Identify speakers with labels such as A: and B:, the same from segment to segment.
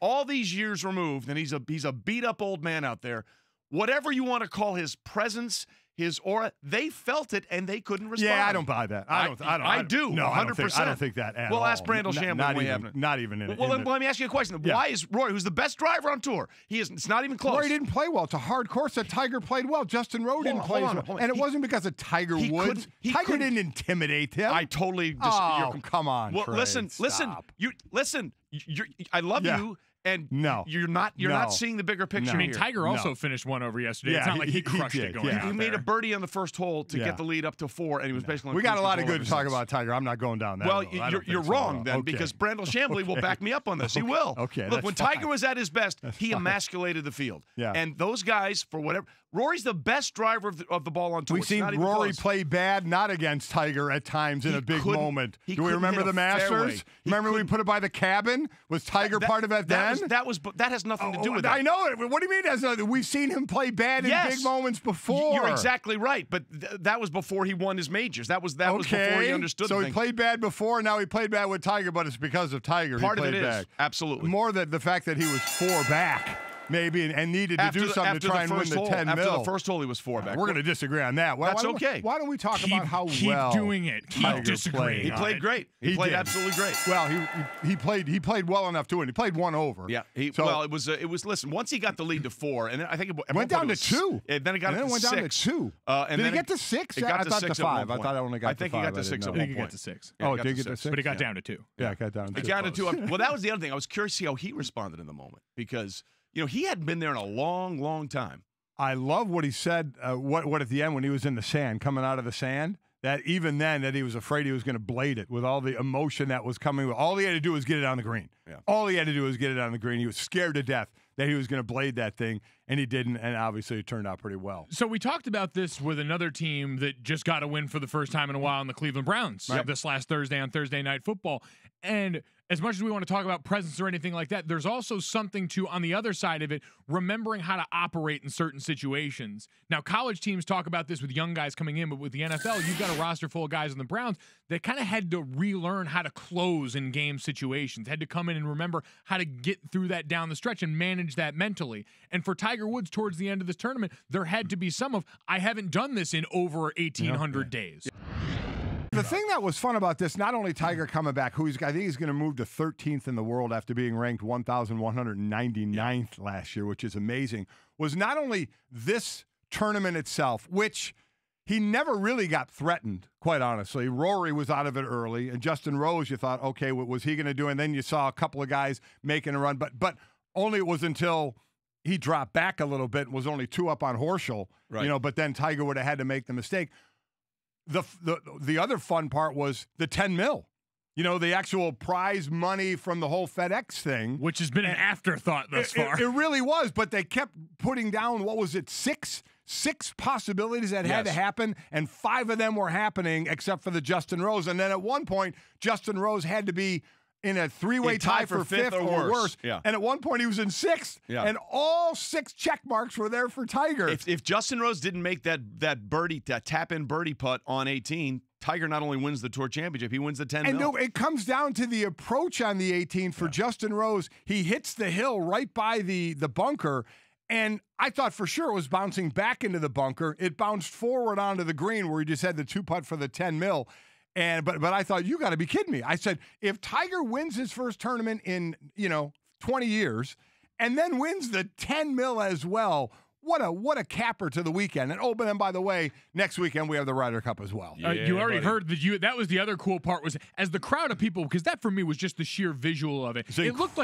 A: all these years removed, and he's a beat-up old man out there. Whatever you want to call his presence, his aura, they felt it and they couldn't respond.
B: Yeah, I don't buy that. I do. No,
A: 100%.
B: I don't think that at all.
A: Well, ask Brandel Chamblee.
B: Not even in it.
A: Well, let me ask you a question.
B: Yeah.
A: Why is Rory, who's the best driver on tour, it's not even close.
B: Rory didn't play well. It's a hard course that Tiger played well. Justin Rowe didn't play well. And it wasn't because of Tiger Woods. Tiger didn't intimidate him.
A: I totally
B: come on,
A: well,
B: Trey,
A: listen. I love you. And you're not seeing the bigger picture.
C: I mean, Tiger also finished one over yesterday. Yeah, it's not like he crushed it going out there.
A: He made a birdie on the first hole to get the lead up to 4, and he was basically.
B: We got a lot of good to talk about Tiger. I'm not going down that.
A: Well, you're wrong then, because Brandel Chamblee will back me up on this. He will.
B: Okay.
A: Look, when Tiger was at his best, he emasculated the field.
B: Yeah.
A: And those guys, for whatever. Rory's the best driver of the ball on tour.
B: We've seen Rory play bad, not against Tiger at times in a big moment. Do we remember the Masters? Remember we put it by the cabin? Was Tiger part of it then?
A: That has nothing to do with it.
B: I know it. What do you mean? We've seen him play bad in big moments before.
A: You're exactly right, but that was before he won his majors. That was before he understood.
B: So he played bad before, and now he played bad with Tiger, but it's because of Tiger.
A: Part
B: he
A: of
B: played
A: it
B: bad.
A: is absolutely
B: more than the fact that he was 4 back. Maybe and needed to do something to try and win the 10
A: After
B: mil.
A: the first hole, he was 4 back.
B: We're going to disagree on that.
A: That's okay.
B: Why don't we talk about how
C: keep doing it? Keep disagreeing.
A: He played great. He played absolutely great.
B: Well, he played well enough to win. He played 1 over.
A: Yeah. It was. Listen, once he got the lead to 4, and then I think it
B: went down to 2.
A: Then it got
B: went down to 2. Did he get to 6?
A: I
B: thought to 5. I thought I only got to 5.
A: I think he got to 6 at one point.
C: He got to 6.
B: Oh, did he get to 6?
C: But he got down to 2.
B: Yeah, it got down to 2.
A: It got to 2. Well, that was the other thing. I was curious to see how he responded in the moment because. He hadn't been there in a long, long time.
B: I love what he said, what at the end when he was in the sand, coming out of the sand, that even then that he was afraid he was going to blade it with all the emotion that was coming. All he had to do was get it on the green.
A: Yeah.
B: All he had to do was get it on the green. He was scared to death that he was going to blade that thing, and he didn't, and obviously it turned out pretty well.
C: So we talked about this with another team that just got a win for the first time in a while in the Cleveland Browns this last Thursday on Thursday Night Football. And as much as we want to talk about presence or anything like that, there's also something to, on the other side of it, remembering how to operate in certain situations. Now, college teams talk about this with young guys coming in, but with the NFL, you've got a roster full of guys in the Browns that kind of had to relearn how to close in game situations, had to come in and remember how to get through that down the stretch and manage that mentally. And for Tiger Woods towards the end of this tournament, there had to be some of, I haven't done this in over 1,800 days.
B: The thing that was fun about this, not only Tiger coming back, I think he's going to move to 13th in the world after being ranked 1,199th last year, which is amazing, was not only this tournament itself, which he never really got threatened, quite honestly. Rory was out of it early, and Justin Rose, you thought, okay, what was he going to do? And then you saw a couple of guys making a run, but only it was until he dropped back a little bit and was only 2 up on Horschel, but then Tiger would have had to make the mistake. The other fun part was the 10 mil. The actual prize money from the whole FedEx thing.
C: Which has been an afterthought thus far.
B: It really was, but they kept putting down, what was it, 6 possibilities that had to happen, and 5 of them were happening except for the Justin Rose. And then at one point, Justin Rose had to be in a 3-way tie for 5th or worse.
A: Yeah.
B: And at one point, he was in 6th. Yeah. And all 6 check marks were there for Tiger.
A: If Justin Rose didn't make that birdie, that tap-in birdie putt on 18, Tiger not only wins the Tour Championship, he wins the 10
B: And
A: mil.
B: no, it comes down to the approach on the 18 for Justin Rose. He hits the hill right by the bunker, and I thought for sure it was bouncing back into the bunker. It bounced forward onto the green where he just had the 2-putt for the 10 mil. But I thought, you got to be kidding me. I said, if Tiger wins his first tournament in 20 years and then wins the 10 mil as well, what a capper to the weekend. And but then by the way, next weekend we have the Ryder Cup as well.
C: You already heard that was the other cool part, was as the crowd of people, because that for me was just the sheer visual of it.
B: It looked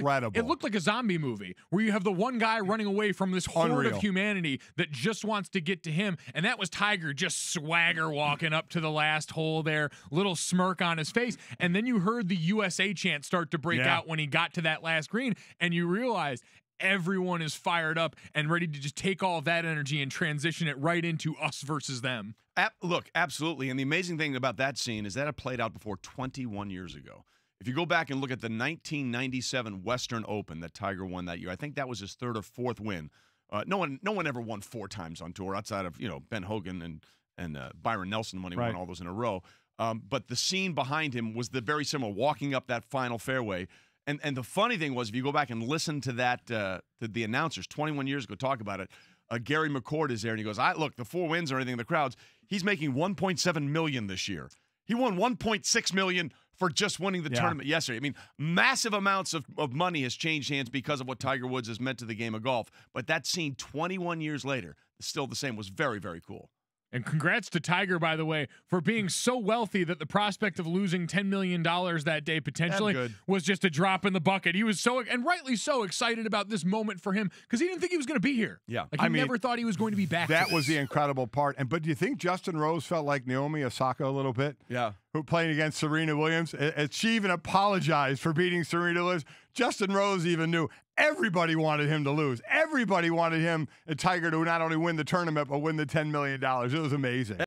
C: like a zombie movie where you have the one guy running away from this horde of humanity that just wants to get to him, and that was Tiger just swagger walking up to the last hole there, little smirk on his face, and then you heard the USA chant start to break out when he got to that last green, and you realized everyone is fired up and ready to just take all of that energy and transition it right into us versus them.
A: Look, absolutely. And the amazing thing about that scene is that it played out before 21 years ago. If you go back and look at the 1997 Western Open that Tiger won that year, I think that was his 3rd or 4th win. No one ever won 4 times on tour outside of Ben Hogan and Byron Nelson when he won all those in a row. But the scene behind him was very similar, walking up that final fairway. And the funny thing was, if you go back and listen to that, to the announcers 21 years ago talk about it, Gary McCord is there, and he goes, look, the 4 wins or anything in the crowds, he's making $1.7 million this year. He won $1.6 million for just winning the tournament yesterday. I mean, massive amounts of money has changed hands because of what Tiger Woods has meant to the game of golf. But that scene 21 years later, still the same, was very, very cool.
C: And congrats to Tiger, by the way, for being so wealthy that the prospect of losing $10 million that day potentially was just a drop in the bucket. He was so, and rightly so, excited about this moment for him because he didn't think he was going to be here.
A: Yeah.
C: Like, he never thought he was going to be back.
B: That was the incredible part. But do you think Justin Rose felt like Naomi Osaka a little bit?
A: Yeah.
B: Who playing against Serena Williams? She even apologized for beating Serena Williams. Justin Rose even knew everybody wanted him to lose. Everybody wanted him and Tiger to not only win the tournament, but win the $10 million. It was amazing.